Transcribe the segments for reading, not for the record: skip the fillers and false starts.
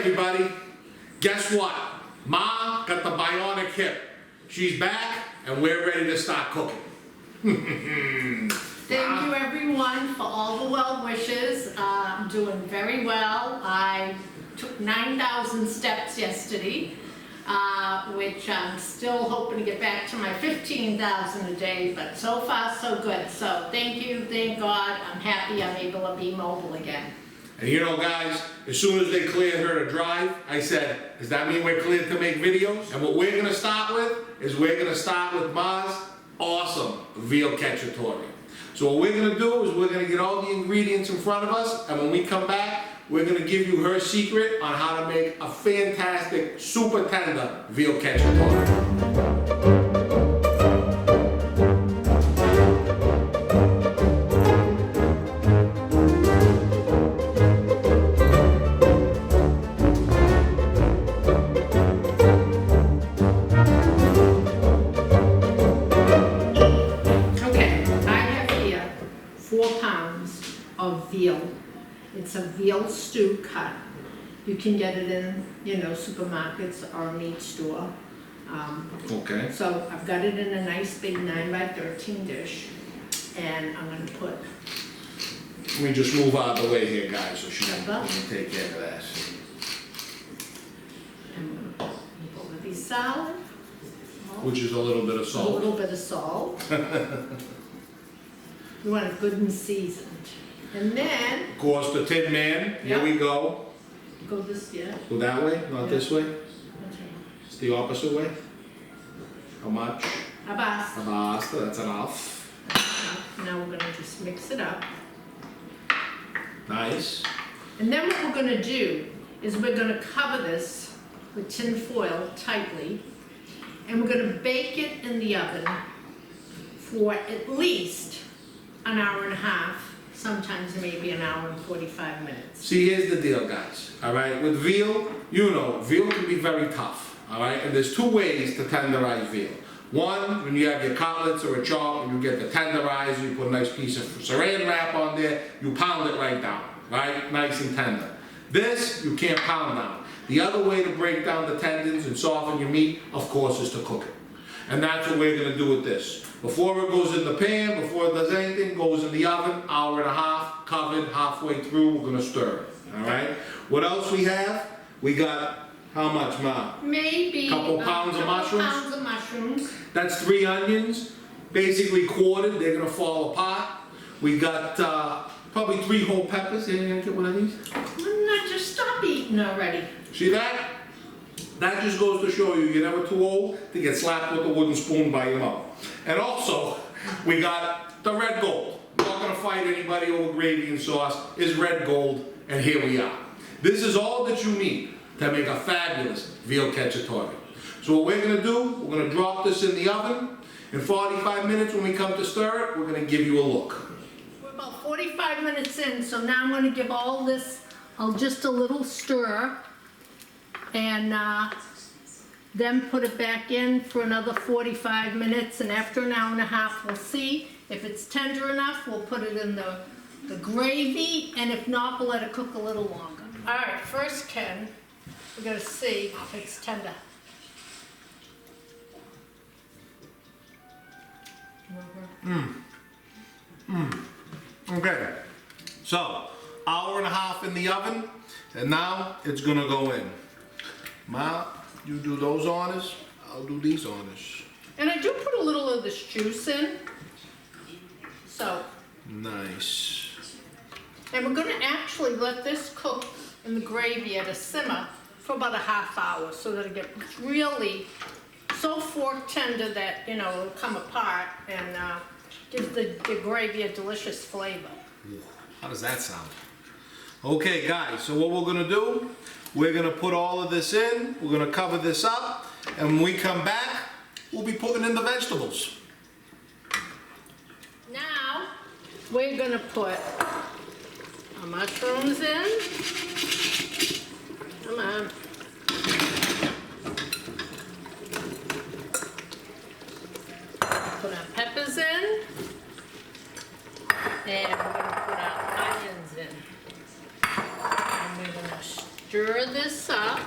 everybody, guess what? Ma got the bionic hip. She's back and we're ready to start cooking. Thank you everyone for all the well wishes. I'm doing very well. I took 9,000 steps yesterday, which I'm still hoping to get back to my 15,000 a day, but so far so good. So thank you, thank God, I'm happy I'm able to be mobile again. And you know guys, as soon as they cleared her to drive, I said, does that mean we're cleared to make videos? And what we're gonna start with is we're gonna start with Ma's awesome Veal Cacciatore. So what we're gonna do is we're gonna get all the ingredients in front of us, and when we come back, we're gonna give you her secret on how to make a fantastic, super tender Veal Cacciatore. Of veal. It's a veal stew cut. You can get it in, supermarkets or a meat store. Okay. So I've got it in a nice big 9x13 dish, and I'm going to put. Let me just move out of the way here, guys, so she can take care of that. I'm going to put over the salad. Which is a little bit of salt. A little bit of salt. You want it good and seasoned. And then... Of course, the Tin Man. Here we go. Go this, yeah. Go that way, not this way. Okay. It's the opposite way. How much? Abasta. Abasta, that's enough. Now we're going to just mix it up. Nice. And then what we're going to do is we're going to cover this with tin foil tightly, and we're going to bake it in the oven for at least an hour and a half, sometimes maybe an hour and 45 minutes. See, here's the deal, guys. All right, with veal, veal can be very tough. All right, and there's two ways to tenderize veal. One, when you have your cutlets or a chop, and you get the tenderizer, you put a nice piece of saran wrap on there, you pound it right down, right, nice and tender. This, you can't pound down. The other way to break down the tendons and soften your meat, of course, is to cook it. And that's what we're gonna do with this. Before it goes in the pan, before it does anything, goes in the oven, hour and a half, covered, halfway through, we're gonna stir it, all right? What else we have? We got, how much, Ma? Maybe couple pounds of mushrooms? Pounds of mushrooms. That's 3 onions, basically quartered, they're gonna fall apart. We got probably 3 whole peppers. You gonna get one of these? Not just stop eating already. See that? That just goes to show you, you're never too old to get slapped with a wooden spoon by your mom. And also, we got the red gold. We're not gonna fight anybody over gravy and sauce. It's red gold, and here we are. This is all that you need to make a fabulous Veal Cacciatore. So what we're gonna do, we're gonna drop this in the oven. In 45 minutes, when we come to stir it, we're gonna give you a look. We're about 45 minutes in, so now I'm gonna give all this just a little stir. And then put it back in for another 45 minutes, and after an hour and a half we'll see if it's tender enough. We'll put it in the gravy, and if not, we'll let it cook a little longer. All right, first, Ken, we're gonna see if it's tender. Okay, so hour and a half in the oven, and now it's gonna go in. Ma, you do those honors, I'll do these honors. And I do put a little of this juice in, so. Nice. And we're gonna actually let this cook in the gravy at a simmer for about a half hour, so that it gets really so fork tender that, it'll come apart and gives the gravy a delicious flavor. How does that sound? Okay guys, so what we're gonna do, we're gonna put all of this in, we're gonna cover this up, and when we come back, we'll be putting in the vegetables. Now, we're gonna put our mushrooms in. Come on. Put our peppers in. And we're gonna put our onions in. And we're gonna stir stir this up.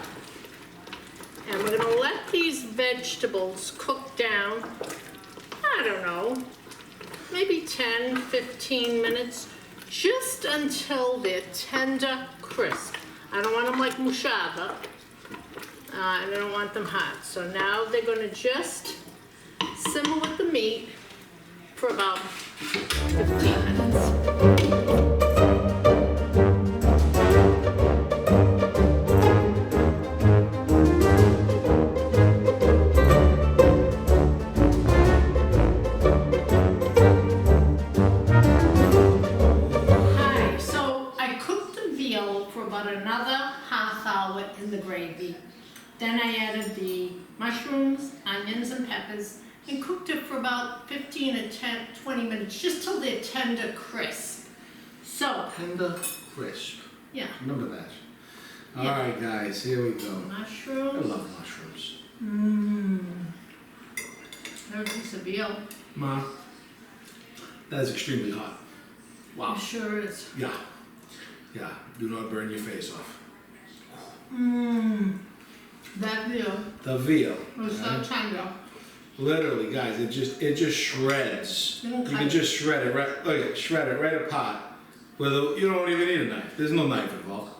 And we're gonna let these vegetables cook down, I don't know, maybe 10, 15 minutes, just until they're tender crisp. I don't want them like mushaba, and I don't want them hot. So now they're gonna just simmer with the meat for about 15 minutes. Another half hour in the gravy. Then I added the mushrooms, onions, and peppers and cooked it for about 15 to 20 minutes, just till they're tender crisp. So, Tender crisp. yeah. Remember that. Yeah. Alright guys, here we go. I Mushrooms. love mushrooms. There's a piece of veal. Ma, that is extremely hot. Wow. It sure is. Yeah. Yeah, do not burn your face off. That veal The veal. was so tender. Literally, guys, it just shreds. You can just shred it right. Look at it, shred it right apart. You don't even need a knife. There's no knife involved.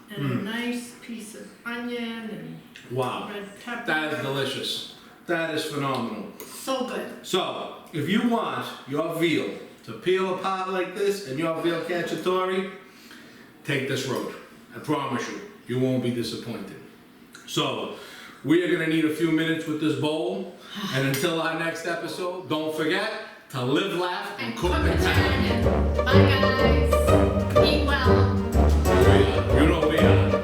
And a nice piece of onion and Wow, red pepper. that is delicious. That is phenomenal. So good. So, if you want your veal to peel apart like this and your Veal Cacciatore, take this road. I promise you, you won't be disappointed. So, we are gonna need a few minutes with this bowl, and until our next episode, don't forget to live, laugh, and cook Italian. Bye guys. Eat well. You know we are.